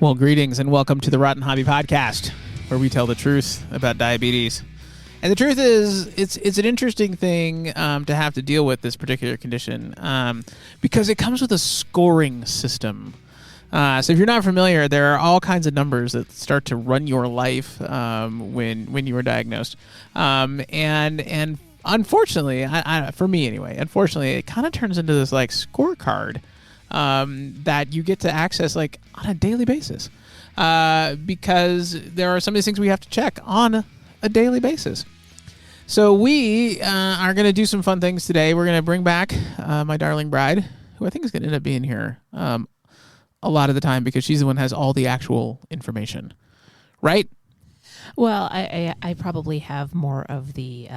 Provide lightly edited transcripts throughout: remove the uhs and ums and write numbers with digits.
Well, greetings and welcome to the Rotten Hobby Podcast, where we tell the truth about diabetes. And the truth is, it's an interesting thing to have to deal with this particular condition because it comes with a scoring system. So if you're not familiar, there are all kinds of numbers that start to run your life when you were diagnosed. And unfortunately, for me anyway, it kind of turns into this like scorecard that you get to access like on a daily basis because there are some of these things we have to check on a daily basis. So we are going to do some fun things today. We're going to bring back my darling bride, who I think is going to end up being here a lot of the time because she's the one who has all the actual information, right? Well, I probably have more of the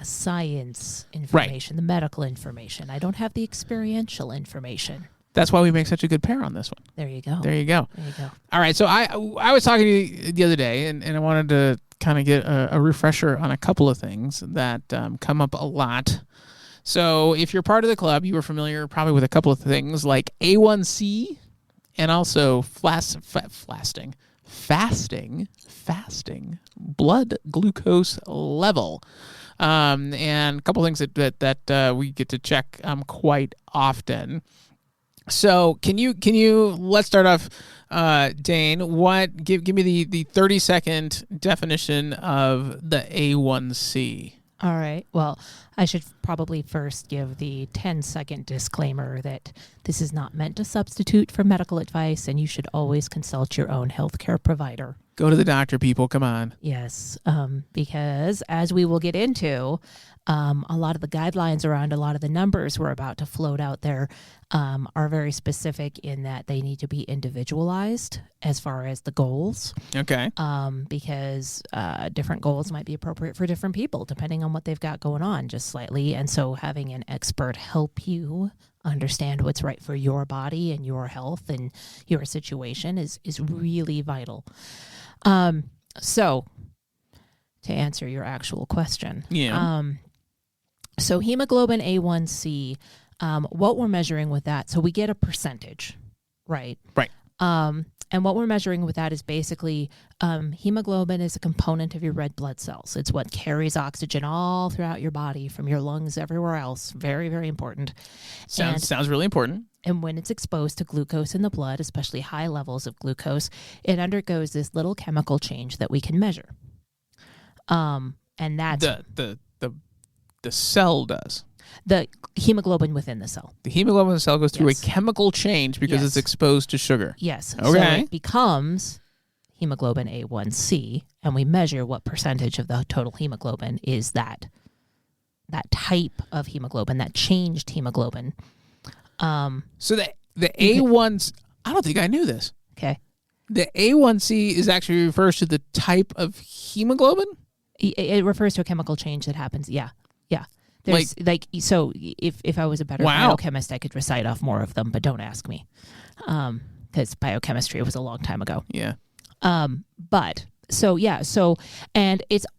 science information, right. The medical information. I don't have the experiential information. That's why we make such a good pair on this one. There you go. There you go. There you go. All right. So I was talking to you the other day, and I wanted to kind of get a refresher on a couple of things that come up a lot. So if you're part of the club, you were familiar probably with a couple of things like A1C and also fasting, blood glucose level. And a couple things that we get to check quite often. So can you let's start off, Daen. Give me the 30-second definition of the A1C. All right. Well, I should probably first give the 10-second disclaimer that this is not meant to substitute for medical advice, and you should always consult your own healthcare provider. Go to the doctor, people. Come on. Yes, because as we will get into, a lot of the guidelines around a lot of the numbers we're about to float out there are very specific in that they need to be individualized as far as the goals. Okay. Because different goals might be appropriate for different people depending on what they've got going on just slightly. And so having an expert help you understand what's right for your body and your health and your situation is really vital. So to answer your actual question, so hemoglobin A1C, what we're measuring with that, so we get a percentage, right? Right. And what we're measuring with that is basically hemoglobin is a component of your red blood cells. It's what carries oxygen all throughout your body from your lungs everywhere else. Very, very important. Sounds really important. And when it's exposed to glucose in the blood, especially high levels of glucose, it undergoes this little chemical change that we can measure. And that's the cell does. The hemoglobin within the cell. The hemoglobin in the cell goes through a chemical change because it's exposed to sugar. Yes. Okay. So it becomes hemoglobin A1C, and we measure what percentage of the total hemoglobin is that type of hemoglobin, that changed hemoglobin. So the A1, I don't think I knew this. Okay. The A1C is actually refers to the type of hemoglobin? It refers to a chemical change that happens. Yeah. There's so if I was a better biochemist, I could recite off more of them, but don't ask me. Because biochemistry was a long time ago. Yeah. And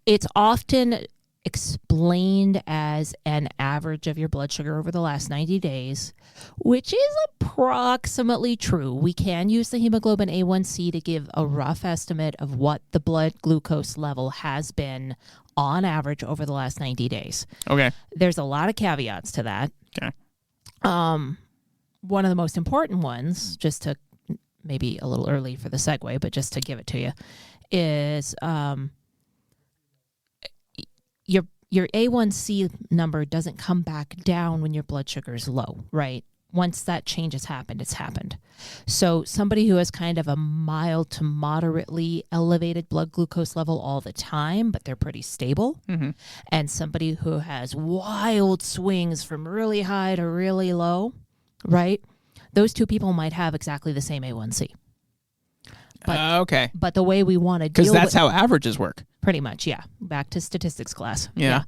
it's often explained as an average of your blood sugar over the last 90 days, which is approximately true. We can use the hemoglobin A1C to give a rough estimate of what the blood glucose level has been on average over the last 90 days. Okay. There's a lot of caveats to that. Okay. One of the most important ones, just to maybe a little early for the segue, but just to give it to you, is your A1C number doesn't come back down when your blood sugar is low, right? Once that change has happened, it's happened. So somebody who has kind of a mild to moderately elevated blood glucose level all the time, but they're pretty stable, and somebody who has wild swings from really high to really low, right? Those two people might have exactly the same A1C. Okay. But the way we want to deal with... Because that's how averages work. Pretty much, yeah. Back to statistics class. Yeah.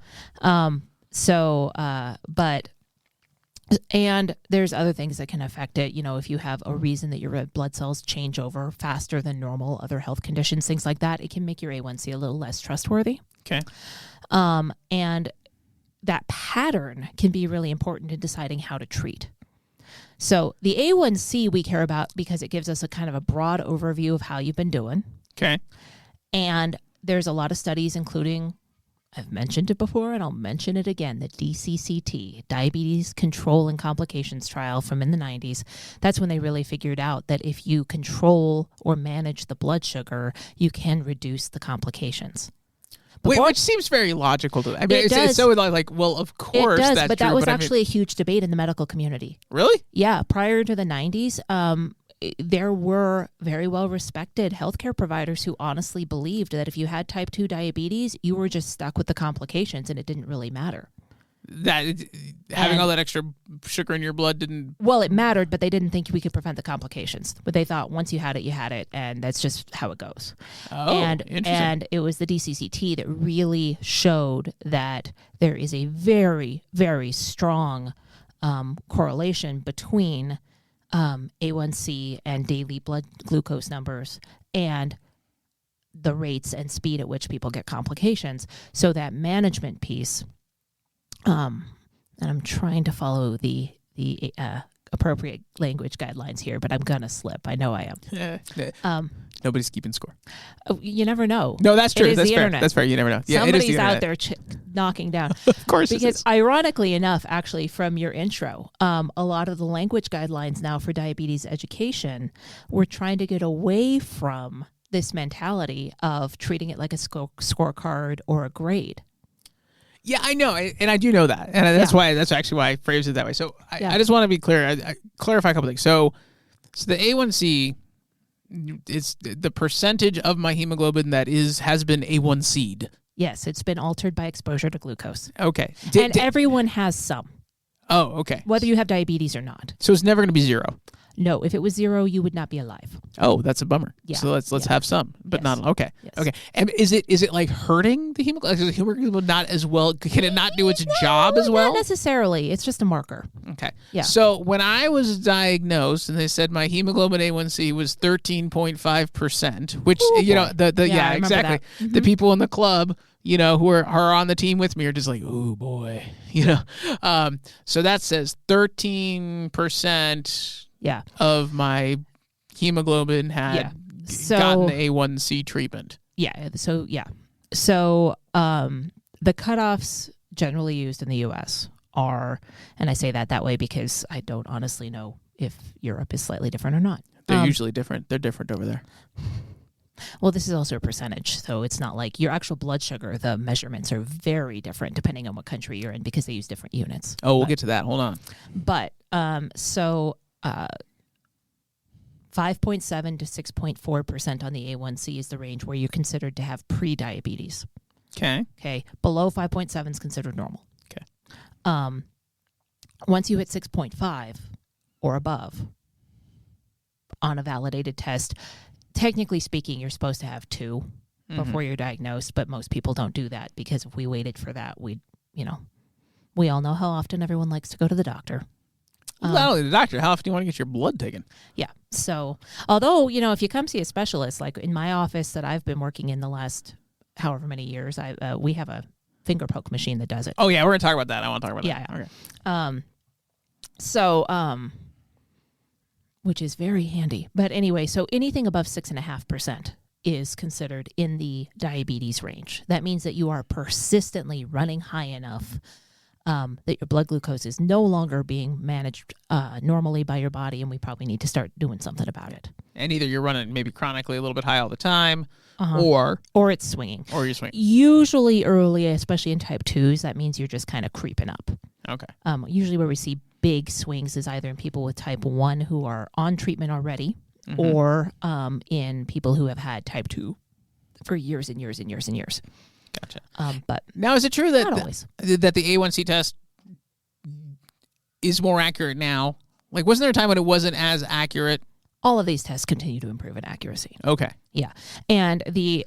And there's other things that can affect it. You know, if you have a reason that your red blood cells change over faster than normal, other health conditions, things like that, it can make your A1C a little less trustworthy. Okay. And that pattern can be really important in deciding how to treat. So the A1C we care about because it gives us a kind of a broad overview of how you've been doing. Okay. And there's a lot of studies, including, I've mentioned it before and I'll mention it again, the DCCT, Diabetes Control and Complications Trial from in the 90s. That's when they really figured out that if you control or manage the blood sugar, you can reduce the complications. Which seems very logical to me. I mean, it's so like, well, of course it does, that's but true, that was but actually a huge debate in the medical community. Really? Yeah, prior to the 90s, there were very well-respected healthcare providers who honestly believed that if you had type 2 diabetes, you were just stuck with the complications and it didn't really matter. Having all that extra sugar in your blood didn't... Well, it mattered, but they didn't think we could prevent the complications. But they thought once you had it, and that's just how it goes. Oh, interesting. And it was the DCCT that really showed that there is a very, very strong correlation between A1C and daily blood glucose numbers and the rates and speed at which people get complications. So that management piece... and I'm trying to follow the appropriate language guidelines here, but I'm gonna slip. I know I am. Nobody's keeping score. You never know. No, that's true. It is That's the fair. internet. That's fair. You never know. Yeah, Somebody's it is the out internet. there knocking down. Of course, because ironically enough, actually, from your intro, a lot of the language guidelines now for diabetes education, we're trying to get away from this mentality of treating it like a scorecard or a grade. Yeah, I know, and I do know that, and that's actually why I phrased it that way. So I just want to be clear. I clarify a couple things. So the A1C, it's the percentage of my hemoglobin that has been A1C'd. Yes, it's been altered by exposure to glucose. Okay, everyone has some. Oh, okay. Whether you have diabetes or not. So it's never going to be 0. No, if it was 0, you would not be alive. Oh, that's a bummer. Yeah. So let's have some, but not okay. Yes. Okay. And is it like hurting the hemoglobin? Is the hemoglobin not as well? Can it not do its job as well? Not necessarily. It's just a marker. Okay. Yeah. So when I was diagnosed and they said my hemoglobin A1C was 13.5%, which I remember exactly. that. Mm-hmm. The people in the club, who are on the team with me are just like, oh boy, So that says 13%. Yeah. Of my hemoglobin had gotten A1C treatment. Yeah. So, yeah. So the cutoffs generally used in the U.S. are, and I say that way because I don't honestly know if Europe is slightly different or not. They're usually different. They're different over there. Well, this is also a percentage, so it's not like your actual blood sugar. The measurements are very different depending on what country you're in because they use different units. Oh, we'll get to that. Hold on. But 5.7 to 6.4% on the A1C is the range where you're considered to have pre-diabetes. Okay. Okay. Below 5.7 is considered normal. Okay. Once you hit 6.5 or above on a validated test, technically speaking, you're supposed to have 2 before you're diagnosed, but most people don't do that because if we waited for that, we all know how often everyone likes to go to the doctor. Not only the doctor, how often do you want to get your blood taken? Yeah. So, although, if you come see a specialist, like in my office that I've been working in the last however many years, we have a finger poke machine that does it. Oh, yeah. We're going to talk about that. I want to talk about that. Yeah. Okay. Which is very handy. But anyway, so anything above 6.5% is considered in the diabetes range. That means that you are persistently running high enough that your blood glucose is no longer being managed normally by your body, and we probably need to start doing something about it. And either you're running maybe chronically a little bit high all the time, or it's swinging. Or you're swinging. Usually early, especially in type 2s, that means you're just kind of creeping up. Okay. Usually where we see big swings is either in people with type 1 who are on treatment already, or in people who have had type 2 for years and years and years and years. Gotcha. But now, is it true that not always. that the A1C test is more accurate now? Like, wasn't there a time when it wasn't as accurate? All of these tests continue to improve in accuracy. Okay. Yeah, and the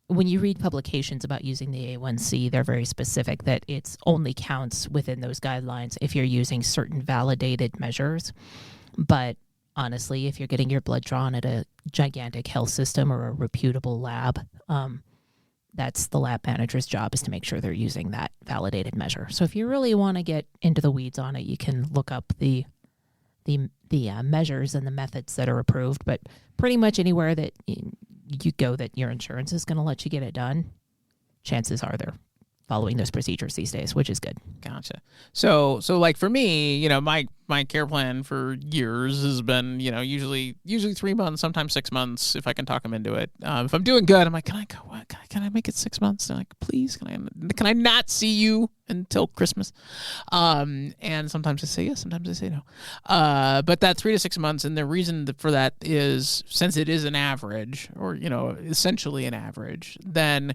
when you read publications about using the A1C, they're very specific that it's only counts within those guidelines if you're using certain validated measures. But honestly, if you're getting your blood drawn at a gigantic health system or a reputable lab, that's the lab manager's job, is to make sure they're using that validated measure. So if you really want to get into the weeds on it, you can look up the the measures and the methods that are approved, but pretty much anywhere that you go that your insurance is going to let you get it done, chances are they're following those procedures these days, which is good. Gotcha. So like for me, my care plan for years has been, usually 3 months, sometimes 6 months if I can talk them into it. If I'm doing good, I'm like, can I go? What? Can I make it 6 months? They're like, please, can I not see you until Christmas? And sometimes I say yes, sometimes I say no. But that 3 to 6 months, and the reason for that is since it is an average, or essentially an average, then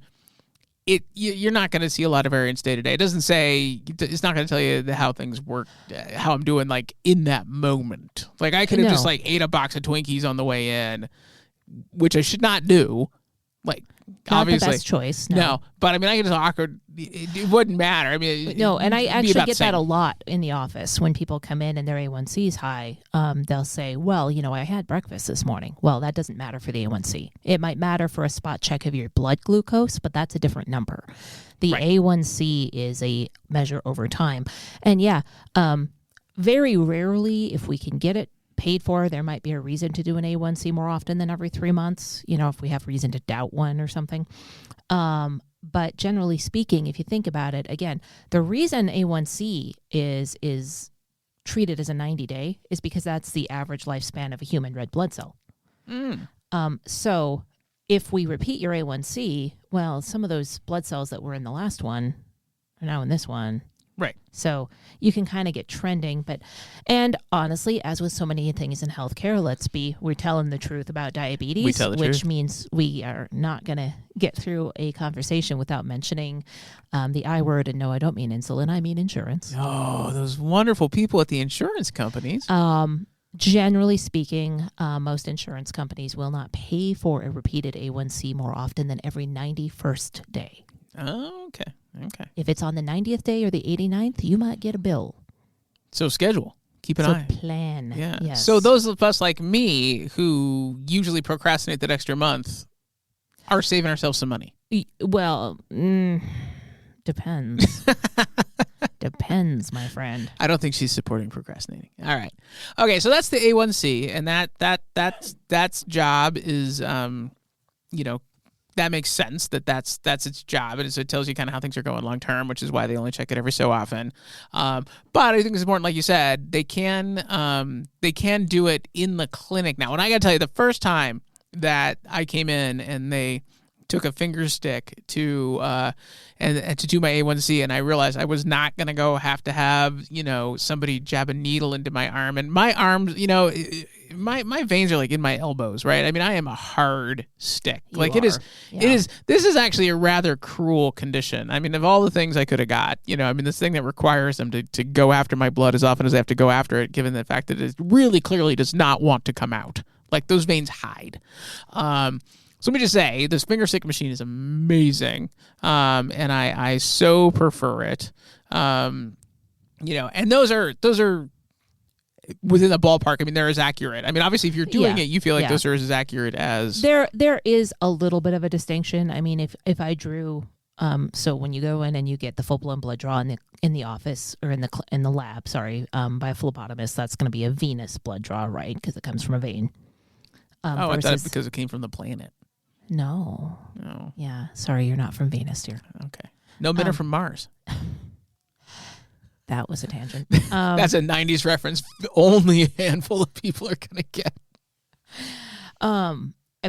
you're not going to see a lot of variance day to day. It doesn't say, it's not going to tell you how things work, how I'm doing like in that moment. Like I could have just like ate a box of Twinkies on the way in, which I should not do. Like Not obviously the best choice. no, but I mean, I get awkward. It wouldn't matter. I mean, no, and I actually get that a lot. lot in the office when people come in and their A1C is high. They'll say, "Well, I had breakfast this morning." Well, that doesn't matter for the A1C. It might matter for a spot check of your blood glucose, but that's a different number. The Right. A1C is a measure over time, and very rarely, if we can get it paid for, there might be a reason to do an A1C more often than every 3 months, if we have reason to doubt one or something. But generally speaking, if you think about it, again, the reason A1C is treated as a 90-day is because that's the average lifespan of a human red blood cell. So if we repeat your A1C, well, some of those blood cells that were in the last one are now in this one. Right. So you can kind of get trending, and honestly, as with so many things in healthcare, we're telling the truth about diabetes, We tell the which truth. means we are not going to get through a conversation without mentioning the I word. And no, I don't mean insulin. I mean insurance. Oh, those wonderful people at the insurance companies. Generally speaking, most insurance companies will not pay for a repeated A1C more often than every 91st day. Oh, okay. If it's on the 90th day or the 89th, you might get a bill. So schedule. Keep an So eye. plan. Yeah. Yes. So those of us like me who usually procrastinate that extra month are saving ourselves some money. Well, depends. Depends, my friend. I don't think she's supporting procrastinating. All right. Okay, so that's the A1C, and that's job is that makes sense that's its job, and so it tells you kind of how things are going long term, which is why they only check it every so often. But I think it's important, like you said, they can do it in the clinic now. And I got to tell you, the first time that I came in and they took a finger stick to and to do my A1C, and I realized I was not going to have somebody jab a needle into my arm, and my arms, my veins are like in my elbows, right? I mean, I am a hard stick. It is. This is actually a rather cruel condition. I mean, of all the things I could have got, this thing that requires them to go after my blood as often as they have to go after it, given the fact that it really clearly does not want to come out. Like those veins hide. So let me just say, this finger stick machine is amazing, and I so prefer it. And those are within the ballpark. I mean, they're as accurate. I mean, obviously, if you're doing it, you feel like those are as accurate as there is a little bit of a distinction. I mean, if I drew, so when you go in and you get the full blown blood draw in the office or in the lab, by a phlebotomist, that's going to be a venous blood draw, right? Because it comes from a vein. I thought because it came from the planet. No. Yeah. Sorry, you're not from Venus, dear. Okay. No, men are from Mars. That was a tangent. That's a 90s reference. Only a handful of people are going to get.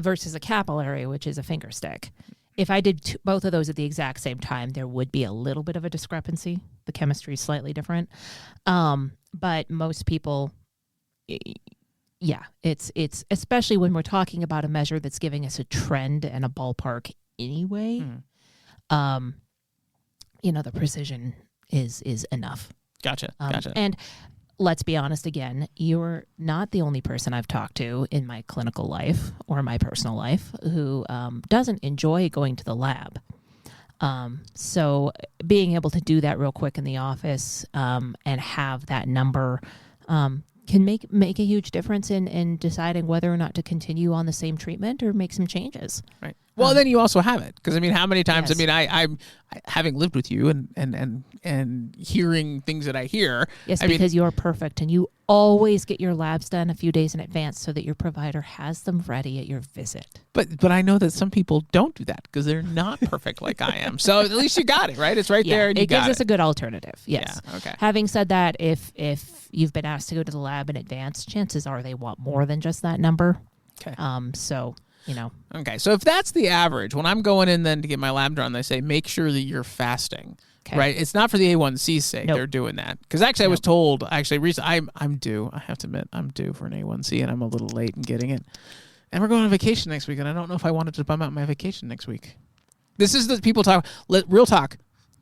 Versus a capillary, which is a finger stick. If I did both of those at the exact same time, there would be a little bit of a discrepancy. The chemistry is slightly different. But most people... Yeah, it's especially when we're talking about a measure that's giving us a trend and a ballpark anyway. The precision is enough. Gotcha. And let's be honest again, you're not the only person I've talked to in my clinical life or my personal life who doesn't enjoy going to the lab. So being able to do that real quick in the office and have that number can make a huge difference in deciding whether or not to continue on the same treatment or make some changes. Right. Well, then you also have it, because I mean, how many times? Yes. I mean, I'm having lived with you and hearing things that I hear. Yes, I mean, because you're perfect, and you always get your labs done a few days in advance so that your provider has them ready at your visit. but I know that some people don't do that because they're not perfect like I am. So at least you got it, right? It's right there, and you it gives got us a good alternative. Yes. Yeah. Okay. Having said that, if you've been asked to go to the lab in advance, chances are they want more than just that number. Okay. So you know. Okay. So if that's the average, when I'm going in then to get my lab drawn, they say make sure that you're fasting. Okay. Right, it's not for the A1C's sake. Nope. They're doing that because actually I was told recently I'm due. I have to admit I'm due for an A1C and I'm a little late in getting it. And we're going on vacation next week, and I don't know if I wanted to bum out my vacation next week. This is the people talk. Real talk.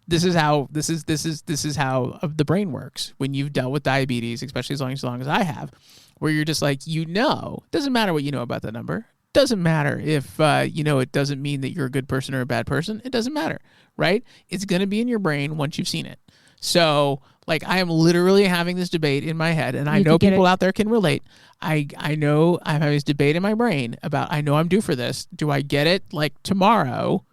This is how the brain works when you've dealt with diabetes, especially as long as I have, where you're just like, doesn't matter what you know about that number. Doesn't matter if it doesn't mean that you're a good person or a bad person. It doesn't matter, right? It's going to be in your brain once you've seen it. So, like, I am literally having this debate in my head, and I know people out there can relate. I know I'm having this debate in my brain about, I know I'm due for this. Do I get it like tomorrow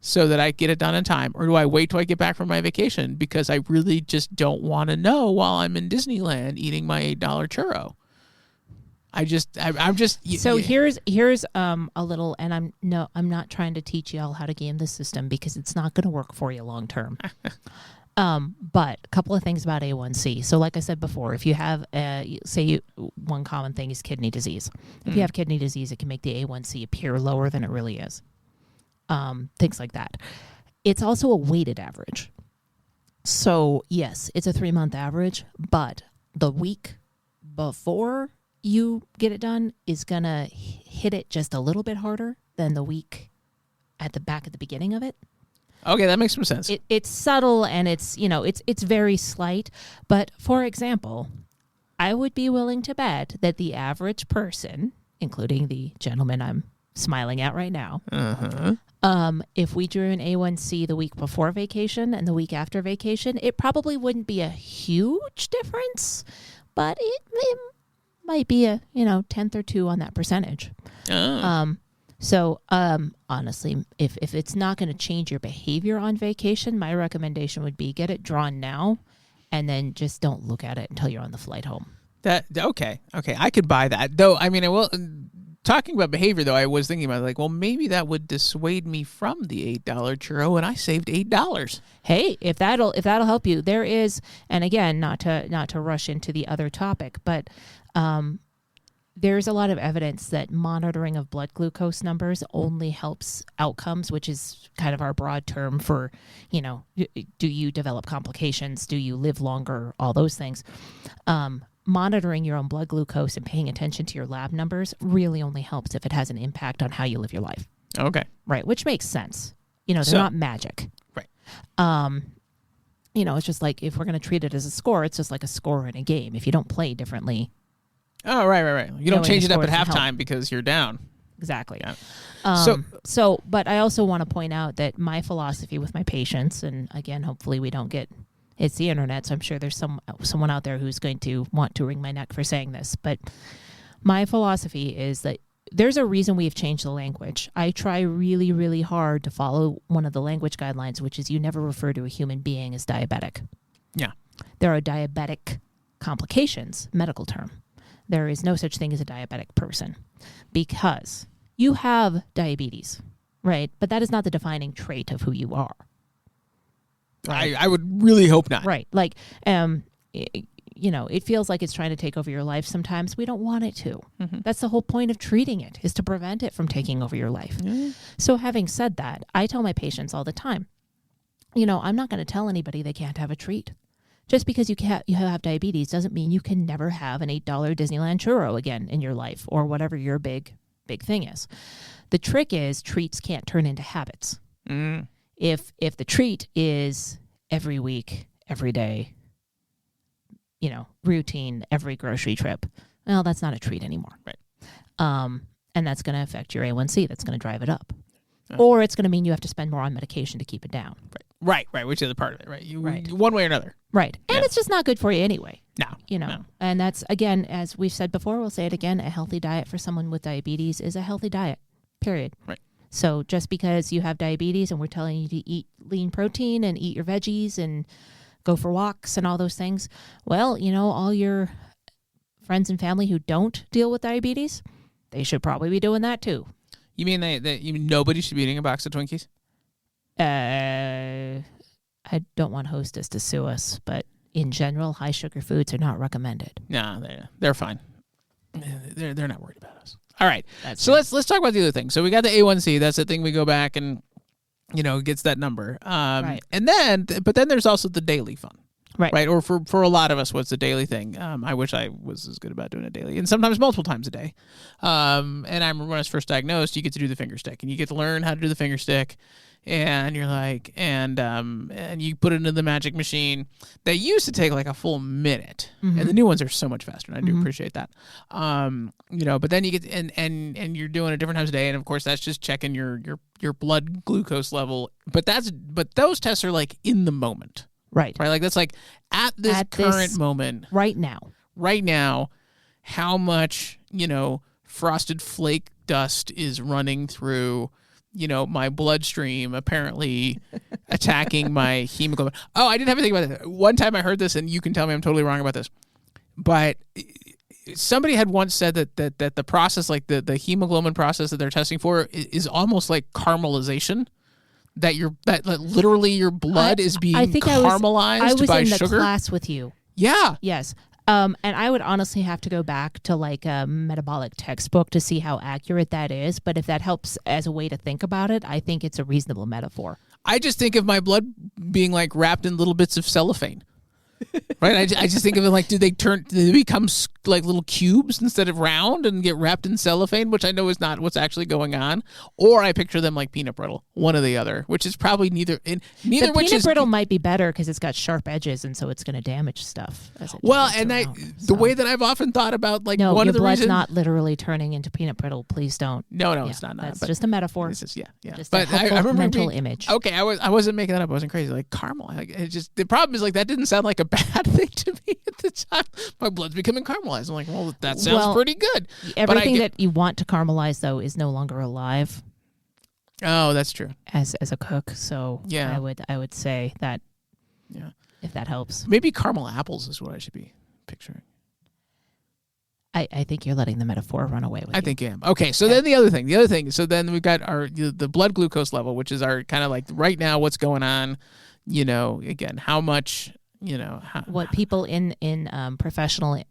so that I get it done in time, or do I wait till I get back from my vacation because I really just don't want to know while I'm in Disneyland eating my $8 churro? I'm just. So here's a little, and I'm not trying to teach y'all how to game the system because it's not going to work for you long term. But a couple of things about A1C. So like I said before, if you have, one common thing is kidney disease. If you have kidney disease, it can make the A1C appear lower than it really is. Things like that. It's also a weighted average. So yes, it's a 3-month average, but the week before you get it done is going to hit it just a little bit harder than the week at the beginning of it. Okay, that makes some sense. It's subtle and it's very slight. But for example, I would be willing to bet that the average person, including the gentleman I'm smiling at right now, if we drew an A1C the week before vacation and the week after vacation, it probably wouldn't be a huge difference, but it might be a tenth or two on that percentage. So honestly, if it's not going to change your behavior on vacation, my recommendation would be get it drawn now, and then just don't look at it until you're on the flight home. Okay, I could buy that. Though I mean, I will. Talking about behavior, though, I was thinking about like, well, maybe that would dissuade me from the $8 churro, and I saved $8. Hey, if that'll help you, there is, and again, not to rush into the other topic, but there's a lot of evidence that monitoring of blood glucose numbers only helps outcomes, which is kind of our broad term for, do you develop complications? Do you live longer? All those things. Monitoring your own blood glucose and paying attention to your lab numbers really only helps if it has an impact on how you live your life. Okay. Right, which makes sense. They're not magic. Right. It's just like if we're going to treat it as a score, it's just like a score in a game. If you don't play differently. Oh, right. You don't change it up at halftime because you're down. Exactly. Yeah. But I also want to point out that my philosophy with my patients, and again, hopefully we don't get, it's the internet, so I'm sure there's someone out there who's going to want to wring my neck for saying this, but my philosophy is that there's a reason we've changed the language. I try really, really hard to follow one of the language guidelines, which is you never refer to a human being as diabetic. Yeah. There are diabetic complications, medical term. There is no such thing as a diabetic person because you have diabetes, right? But that is not the defining trait of who you are. Right? I would really hope not. Right. Like, it feels like it's trying to take over your life sometimes. We don't want it to. Mm-hmm. That's the whole point of treating it, is to prevent it from taking over your life. Mm-hmm. So having said that, I tell my patients all the time, I'm not going to tell anybody they can't have a treat. Just because you have diabetes doesn't mean you can never have an $8 Disneyland churro again in your life or whatever your big thing is. The trick is treats can't turn into habits. Mm. If the treat is every week, every day, routine, every grocery trip, well, that's not a treat anymore. Right. And that's going to affect your A1C. That's going to drive it up. Or it's going to mean you have to spend more on medication to keep it down. Right, which is a part of it, right? One way or another. Right. And it's just not good for you anyway. No. And that's, again, as we've said before, we'll say it again, a healthy diet for someone with diabetes is a healthy diet, period. Right. So just because you have diabetes and we're telling you to eat lean protein and eat your veggies and go for walks and all those things, well, all your friends and family who don't deal with diabetes, they should probably be doing that too. You mean you mean nobody should be eating a box of Twinkies? I don't want Hostess to sue us, but in general, high sugar foods are not recommended. No, they're fine. They're not worried about us. All right. So let's talk about the other thing. So we got the A1C. That's the thing we go back and gets that number. Right. And then there's also the daily fun. Right. Right. Or for a lot of us, what's the daily thing? I wish I was as good about doing it daily, and sometimes multiple times a day. And I remember when I was first diagnosed, you get to do the finger stick, and you get to learn how to do the finger stick. And you're like, and you put it into the magic machine. They used to take like a full minute, and the new ones are so much faster. And I do appreciate that. But then you get and you're doing it different times a day, and of course that's just checking your blood glucose level. But those tests are like in the moment, right? Like that's like at this current moment, right now, how much frosted flake dust is running through my bloodstream, apparently attacking my hemoglobin. Oh, I didn't have to think about that. One time I heard this, and you can tell me I'm totally wrong about this, but somebody had once said that the process, like the hemoglobin process that they're testing for, is almost like caramelization. That literally your blood is being caramelized by sugar. I was in the class with you. Yeah. Yes. And I would honestly have to go back to like a metabolic textbook to see how accurate that is. But if that helps as a way to think about it, I think it's a reasonable metaphor. I just think of my blood being like wrapped in little bits of cellophane. Right? I just think of it like, do they become like little cubes instead of round and get wrapped in cellophane, which I know is not what's actually going on? Or I picture them like peanut brittle, one or the other, which is probably neither. The peanut brittle might be better because it's got sharp edges, and so it's going to damage stuff. The way that I've often thought about like no, one your of the blood's reasons. not literally turning into peanut brittle. Please don't. No, it's not. That's just a metaphor. This is yeah. Just but a helpful I remember mental image. Okay, I wasn't making that up. I wasn't crazy. Like caramel. Like, the problem is like that didn't sound like a bad thing to me at the time. My blood's becoming caramelized. I'm like, well, that sounds pretty good. Everything that you want to caramelize though is no longer alive. Oh, that's true. As a cook, so yeah, I would say that. Yeah, if that helps. Maybe caramel apples is what I should be picturing. I think you're letting the metaphor run away with you. I think I am. Okay, so then the other thing. So then we've got the blood glucose level, which is our kind of like right now what's going on. Again, how much. What people in professional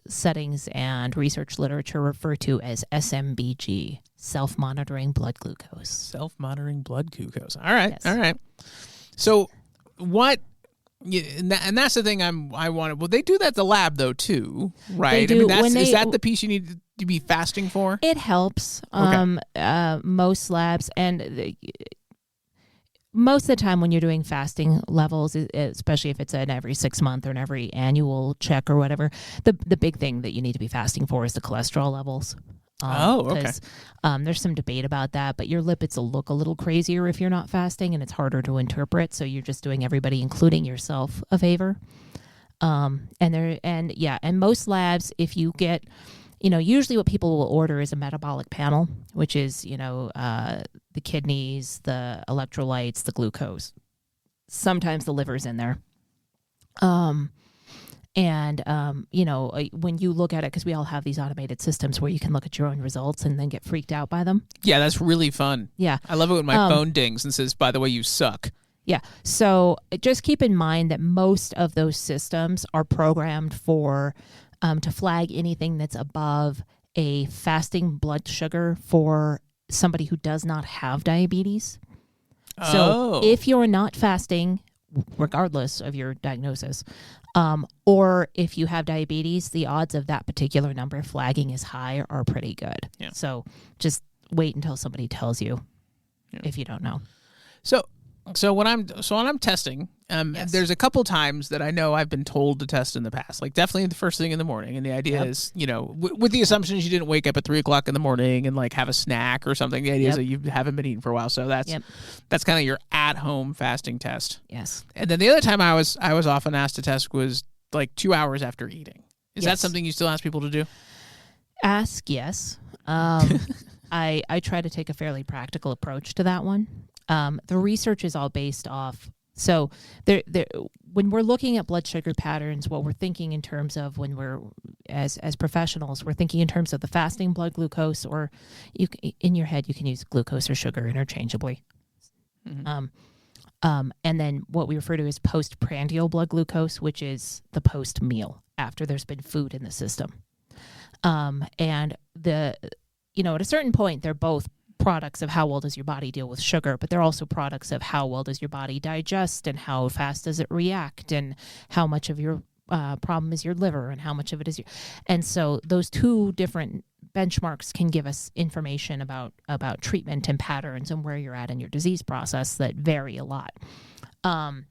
settings and research literature refer to as SMBG, self-monitoring blood glucose. Self-monitoring blood glucose. All right, yes. All right. So what? And that's the thing I wanted. Well, they do that at the lab though too, right? They do. Is that the piece you need to be fasting for? It helps. Okay. Most labs and. Most of the time when you're doing fasting levels, especially if it's an every 6 month or an every annual check or whatever, the big thing that you need to be fasting for is the cholesterol levels. Okay. There's some debate about that, but your lipids will look a little crazier if you're not fasting, and it's harder to interpret. So you're just doing everybody, including yourself, a favor. And most labs, if you get, usually what people will order is a metabolic panel, which is, the kidneys, the electrolytes, the glucose. Sometimes the liver's in there. When you look at it, because we all have these automated systems where you can look at your own results and then get freaked out by them. Yeah, that's really fun. Yeah. I love it when my phone dings and says, by the way, you suck. Yeah. So just keep in mind that most of those systems are programmed for to flag anything that's above a fasting blood sugar for somebody who does not have diabetes. So if you're not fasting, regardless of your diagnosis, or if you have diabetes, the odds of that particular number flagging as high are pretty good. Yeah. So just wait until somebody tells you if you don't know. So when I'm testing, Yes. there's a couple times that I know I've been told to test in the past, like definitely the first thing in the morning. And the idea is, with the assumption is you didn't wake up at 3:00 in the morning and like have a snack or something. The idea is that you haven't been eating for a while. So that's kind of your at-home fasting test. Yes. And then the other time I was often asked to test was like 2 hours after eating. Is that something you still ask people to do? Ask, yes. I try to take a fairly practical approach to that one. The research is all based off. So when we're looking at blood sugar patterns, what we're thinking in terms of when we're as professionals, we're thinking in terms of the fasting blood glucose, or in your head you can use glucose or sugar interchangeably. Mm-hmm. And then what we refer to as postprandial blood glucose, which is the post meal after there's been food in the system. And at a certain point, they're both products of how well does your body deal with sugar, but they're also products of how well does your body digest and how fast does it react and how much of your problem is your liver and how much of it is and so those two different benchmarks can give us information about treatment and patterns and where you're at in your disease process that vary a lot. And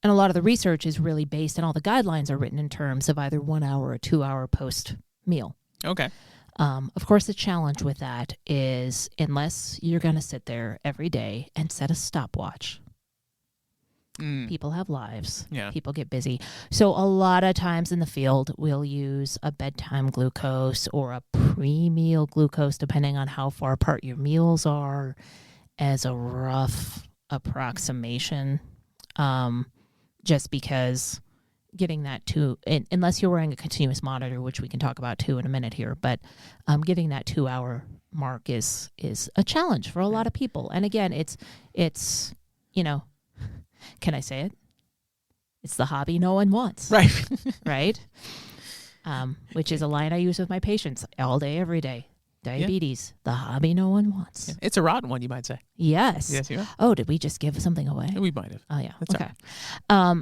a lot of the research is really based, and all the guidelines are written in terms of either 1 hour or 2 hour post meal. Okay. Of course, the challenge with that is unless you're going to sit there every day and set a stopwatch. People have lives. Yeah. People get busy. So a lot of times in the field, we'll use a bedtime glucose or a pre-meal glucose, depending on how far apart your meals are, as a rough approximation. Just because getting that unless you're wearing a continuous monitor, which we can talk about too in a minute here, but getting that 2 hour mark is a challenge for a lot of people. And again, it's can I say it? It's the hobby no one wants. Right. Right? Which is a line I use with my patients all day, every day. Diabetes, the hobby no one wants. Yeah. It's a rotten one, you might say. Yes. Yes, you are. Oh, did we just give something away? We might have. Oh, yeah. That's okay.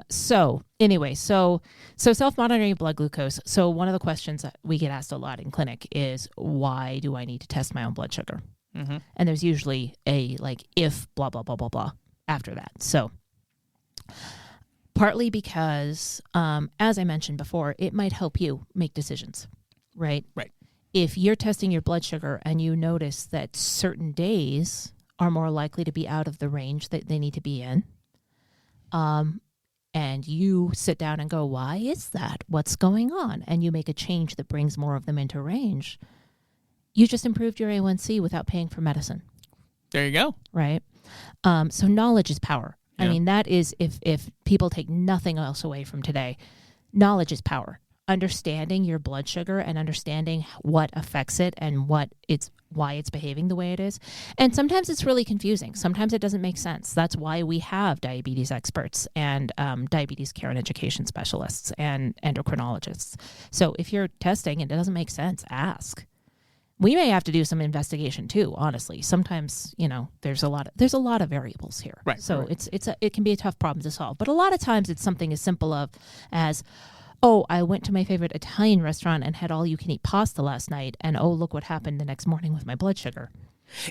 So anyway, so self-monitoring blood glucose. So one of the questions that we get asked a lot in clinic is, why do I need to test my own blood sugar? Mm-hmm. And there's usually a if blah, blah, blah, blah, blah after that. So partly because, as I mentioned before, it might help you make decisions, right? Right. If you're testing your blood sugar and you notice that certain days are more likely to be out of the range that they need to be in, and you sit down and go, why is that? What's going on? And you make a change that brings more of them into range, you just improved your A1C without paying for medicine. There you go. Right? So knowledge is power. Yeah. I mean, that is, if people take nothing else away from today, knowledge is power. Understanding your blood sugar and understanding what affects it and why it's behaving the way it is. And sometimes it's really confusing. Sometimes it doesn't make sense. That's why we have diabetes experts and diabetes care and education specialists and endocrinologists. So if you're testing and it doesn't make sense, ask. We may have to do some investigation too, honestly. Sometimes, there's a lot of variables here. Right. So right. it can be a tough problem to solve. But a lot of times it's something as simple as, oh, I went to my favorite Italian restaurant and had all-you-can-eat pasta last night, and oh, look what happened the next morning with my blood sugar.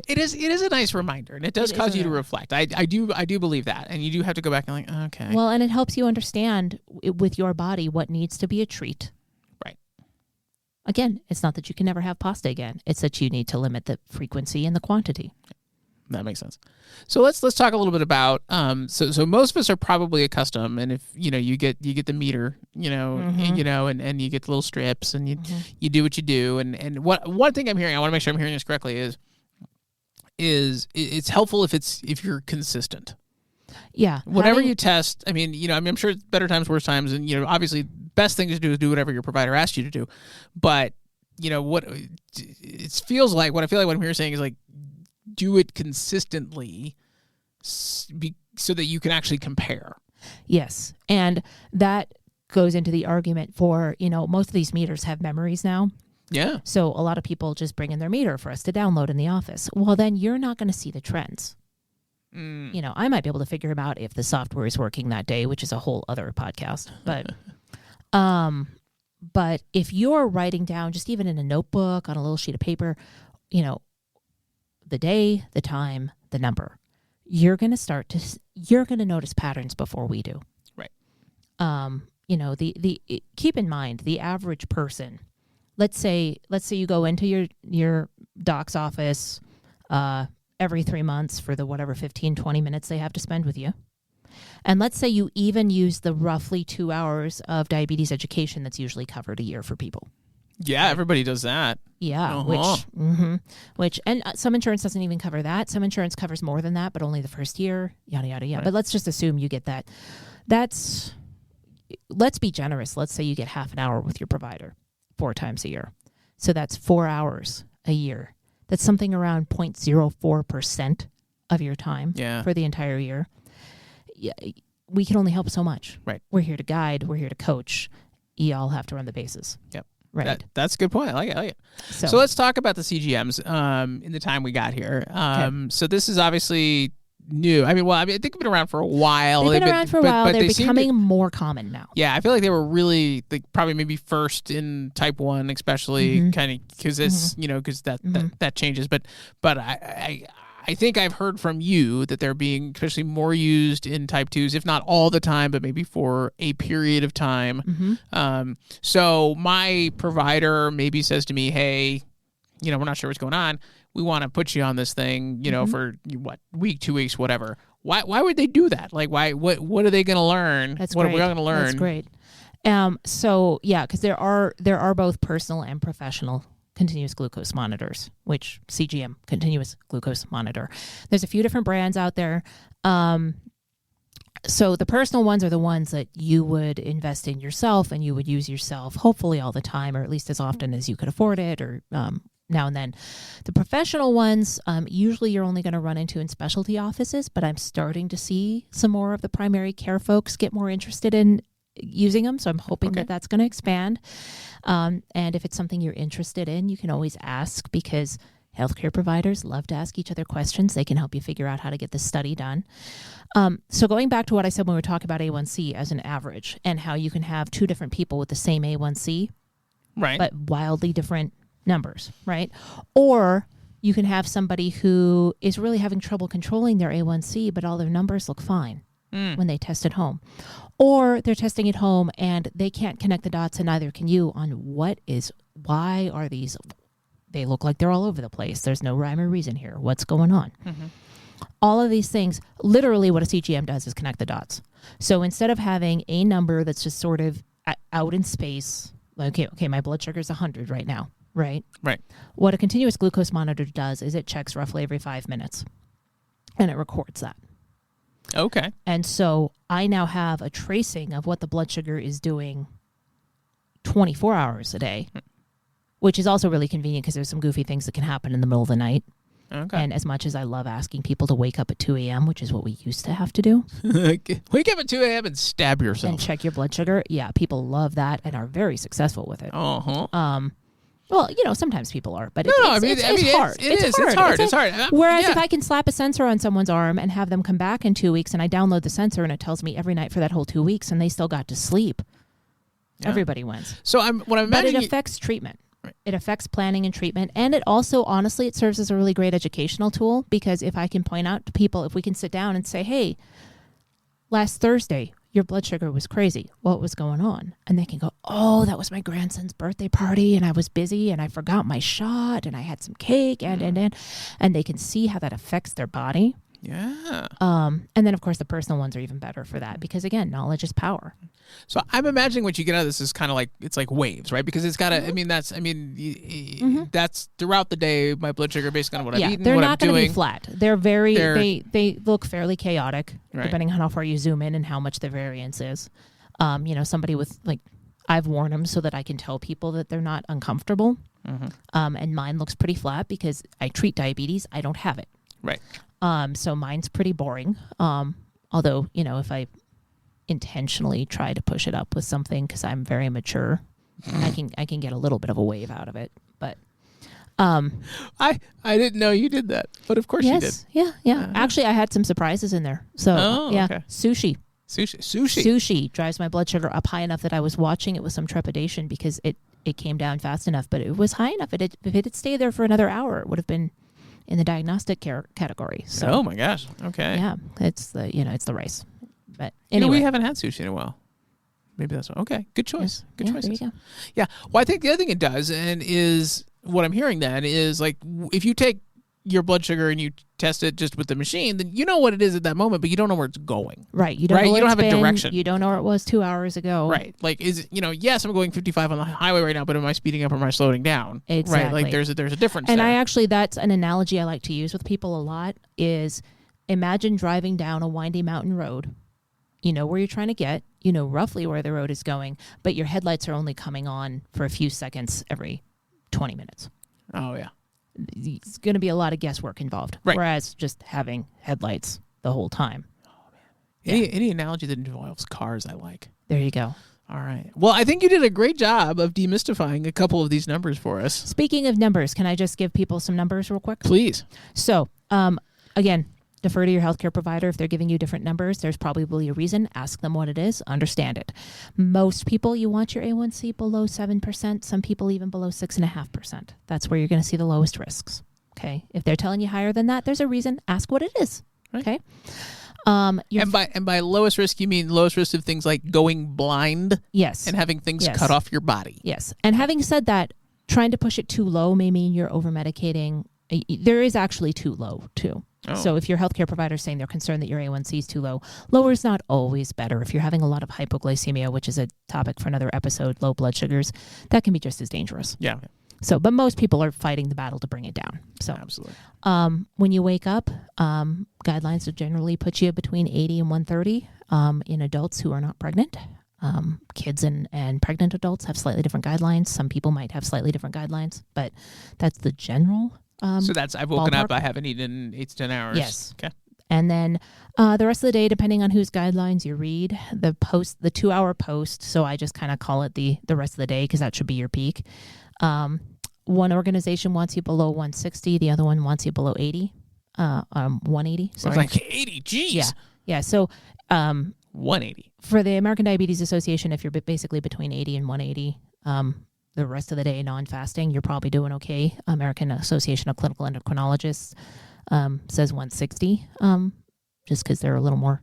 It is a nice reminder, and it does cause you to reflect. I do believe that, and you do have to go back and okay. Well, and it helps you understand with your body what needs to be a treat. Right. Again, it's not that you can never have pasta again. It's that you need to limit the frequency and the quantity. That makes sense. So let's talk a little bit about so most of us are probably accustomed, and if you get the meter, mm-hmm. and you get the little strips, and you do what you do, and one thing I'm hearing, I want to make sure I'm hearing this correctly, is it's helpful if you're consistent. Yeah. Whatever you test, I'm sure it's better times, worse times, and obviously best thing to do is do whatever your provider asks you to do, but what I feel like what I'm hearing saying is do it consistently so that you can actually compare. Yes. And that goes into the argument for, most of these meters have memories now. Yeah. So a lot of people just bring in their meter for us to download in the office. Well, then you're not going to see the trends. I might be able to figure out if the software is working that day, which is a whole other podcast. But if you're writing down, just even in a notebook on a little sheet of paper, the day, the time, the number, you're going to notice patterns before we do. Right. Keep in mind the average person, let's say you go into your doc's office, every 3 months for the whatever 15, 20 minutes they have to spend with you. And let's say you even use the roughly 2 hours of diabetes education that's usually covered a year for people. Yeah, everybody does that. Yeah, which and some insurance doesn't even cover that. Some insurance covers more than that, but only the first year, yada, yada, yada. Right. But let's just assume you get that. Let's be generous. Let's say you get half an hour with your provider 4 times a year. So that's 4 hours a year. That's something around 0.04% of your time for the entire year. Yeah, we can only help so much. Right. We're here to guide. We're here to coach. Y'all have to run the bases. Yep. Right. That's a good point. I like it. So let's talk about the CGMs in the time we got here. So this is obviously new. I think they've been around for a while. They've been around for a while. But they're becoming more common now. Yeah, I feel like they were really probably maybe first in type 1, especially kind of because it's because that changes. But I think I've heard from you that they're being especially more used in type 2s, if not all the time, but maybe for a period of time. So my provider maybe says to me, hey, we're not sure what's going on. We want to put you on this thing, for week, 2 weeks, whatever. Why would they do that? Like, why? What are they going to learn? What are we going to learn? That's great. So yeah, because there are both personal and professional continuous glucose monitors, which CGM, continuous glucose monitor. There's a few different brands out there. So the personal ones are the ones that you would invest in yourself and you would use yourself, hopefully all the time, or at least as often as you could afford it, or now and then. The professional ones, usually you're only going to run into in specialty offices, but I'm starting to see some more of the primary care folks get more interested in using them. So I'm hoping that that's going to expand. And if it's something you're interested in, you can always ask, because healthcare providers love to ask each other questions. They can help you figure out how to get the study done. So going back to what I said when we were talking about A1C as an average, and how you can have 2 different people with the same A1C, right, but wildly different numbers, right? Or you can have somebody who is really having trouble controlling their A1C, but all their numbers look fine when they test at home. Or they're testing at home and they can't connect the dots, and neither can you, on why are these, they look like they're all over the place. There's no rhyme or reason here. What's going on? All of these things, literally what a CGM does is connect the dots. So instead of having a number that's just sort of out in space, like, okay, my blood sugar is 100 right now, right? Right. What a continuous glucose monitor does is it checks roughly every 5 minutes, and it records that. Okay. And so I now have a tracing of what the blood sugar is doing 24 hours a day, which is also really convenient because there's some goofy things that can happen in the middle of the night. Okay. And as much as I love asking people to wake up at 2 a.m., which is what we used to have to do. Wake up at 2 a.m. and stab yourself. And check your blood sugar. Yeah, people love that and are very successful with it. Well, sometimes people are, but it's hard. It's hard. Whereas if I can slap a sensor on someone's arm and have them come back in 2 weeks, and I download the sensor and it tells me every night for that whole 2 weeks, and they still got to sleep, everybody wins. So but it affects treatment. Right. It affects planning and treatment, and it also, honestly, it serves as a really great educational tool, because if I can point out to people, if we can sit down and say, hey, last Thursday, your blood sugar was crazy. What was going on? And they can go, oh, that was my grandson's birthday party, and I was busy, and I forgot my shot, and I had some cake, and they can see how that affects their body. Yeah. And then, of course, the personal ones are even better for that, because, again, knowledge is power. So I'm imagining what you get out of this is kind of like, it's like waves, right? Because it's got to, that's throughout the day, my blood sugar based on what I've eaten, they're what not I'm doing. Going to be flat. They're they look fairly chaotic, depending on how far you zoom in and how much the variance is. Somebody with, I've worn them so that I can tell people that they're not uncomfortable. And mine looks pretty flat because I treat diabetes. I don't have it. Right. So mine's pretty boring. Although, if I intentionally try to push it up with something, because I'm very mature, I can get a little bit of a wave out of it. But I didn't know you did that, but of course you did. Yeah. Actually, I had some surprises in there. So okay. Sushi drives my blood sugar up high enough that I was watching it with some trepidation, because it came down fast enough, but it was high enough. If it had stayed there for another hour, it would have been in the diagnostic care category. So, oh my gosh. Okay. Yeah, it's the rice. But anyway, we haven't had sushi in a while. Maybe that's one. Okay. Good choice. Good choices. There you go. Yeah. Well, I think the other thing it does, and is what I'm hearing then is, like, if you take your blood sugar and you test it just with the machine, then you know what it is at that moment, but you don't know where it's going. Right. You don't know where you don't it's have a been. direction. You don't know where it was 2 hours ago. Right. Like, is it, yes, I'm going 55 on the highway right now, but am I speeding up or am I slowing down? Exactly. Right. Like, there's a difference And there. that's an analogy I like to use with people a lot is imagine driving down a windy mountain road. You know where you're trying to get. You know roughly where the road is going, but your headlights are only coming on for a few seconds every 20 minutes. Oh, yeah. It's going to be a lot of guesswork involved. Right. Whereas just having headlights the whole time. Any analogy that involves cars I like. There you go. All right. Well, I think you did a great job of demystifying a couple of these numbers for us. Speaking of numbers, can I just give people some numbers real quick? Please. So, again, defer to your healthcare provider. If they're giving you different numbers, there's probably a reason. Ask them what it is. Understand it. Most people, you want your A1C below 7%. Some people even below 6.5%. That's where you're going to see the lowest risks. Okay. If they're telling you higher than that, there's a reason. Ask what it is. Right. Okay. And by lowest risk, you mean lowest risk of things like going blind? Yes. And having things cut off your body? Yes. And having said that, trying to push it too low may mean you're over-medicating. There is actually too low, too. Oh. So if your healthcare provider is saying they're concerned that your A1C is too low, lower is not always better. If you're having a lot of hypoglycemia, which is a topic for another episode, low blood sugars, that can be just as dangerous. Yeah. So, but most people are fighting the battle to bring it down. So, absolutely. When you wake up, guidelines will generally put you between 80 and 130 in adults who are not pregnant. Kids and pregnant adults have slightly different guidelines. Some people might have slightly different guidelines, but that's the general. So that's I've woken ballpark. up, I haven't eaten 8 to 10 hours. Yes. Okay. And then the rest of the day, depending on whose guidelines you read, the 2-hour post. So I just kind of call it the rest of the day because that should be your peak. One organization wants you below 160. The other one wants you below 80, 180. I Sorry. was like, 80, geez. Yeah. Yeah. So 180. for the American Diabetes Association, if you're basically between 80 and 180, the rest of the day non-fasting, you're probably doing okay. American Association of Clinical Endocrinologists says 160, just because they're a little more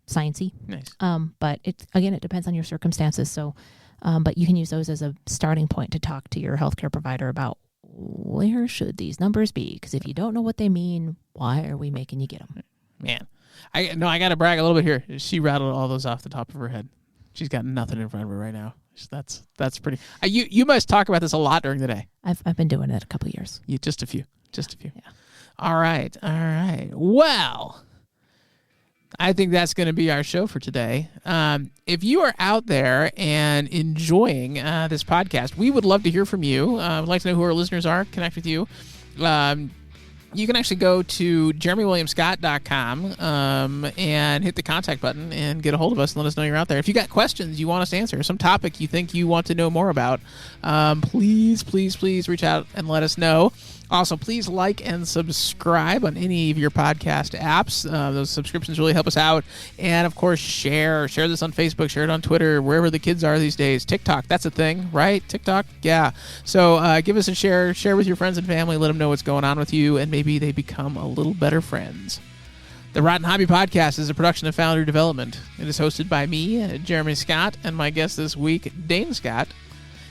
sciencey. Nice. But it depends on your circumstances. So, but you can use those as a starting point to talk to your healthcare provider about where should these numbers be? Because if you don't know what they mean, why are we making you get them? Man, I got to brag a little bit here. She rattled all those off the top of her head. She's got nothing in front of her right now. That's pretty. You must talk about this a lot during the day. I've been doing it a couple of years. Yeah, just a few. Yeah. All right. Well, I think that's going to be our show for today. If you are out there and enjoying this podcast, we would love to hear from you. We'd like to know who our listeners are, connect with you. You can actually go to jeremywilliamscott.com and hit the contact button and get a hold of us and let us know you're out there. If you got questions you want us to answer, some topic you think you want to know more about, please reach out and let us know. Also, please like and subscribe on any of your podcast apps. Those subscriptions really help us out. And, of course, share this on Facebook, share it on Twitter, wherever the kids are these days. TikTok, that's a thing, right? TikTok? Yeah. So give us a share with your friends and family. Let them know what's going on with you, and maybe they become a little better friends. The Rotten Hobby Podcast is a production of Founder Development. It is hosted by me, Jeremy Scott, and my guest this week, Daen Scott.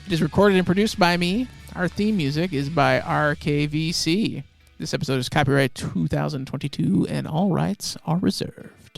It is recorded and produced by me. Our theme music is by RKVC. This episode is copyright 2022, and all rights are reserved.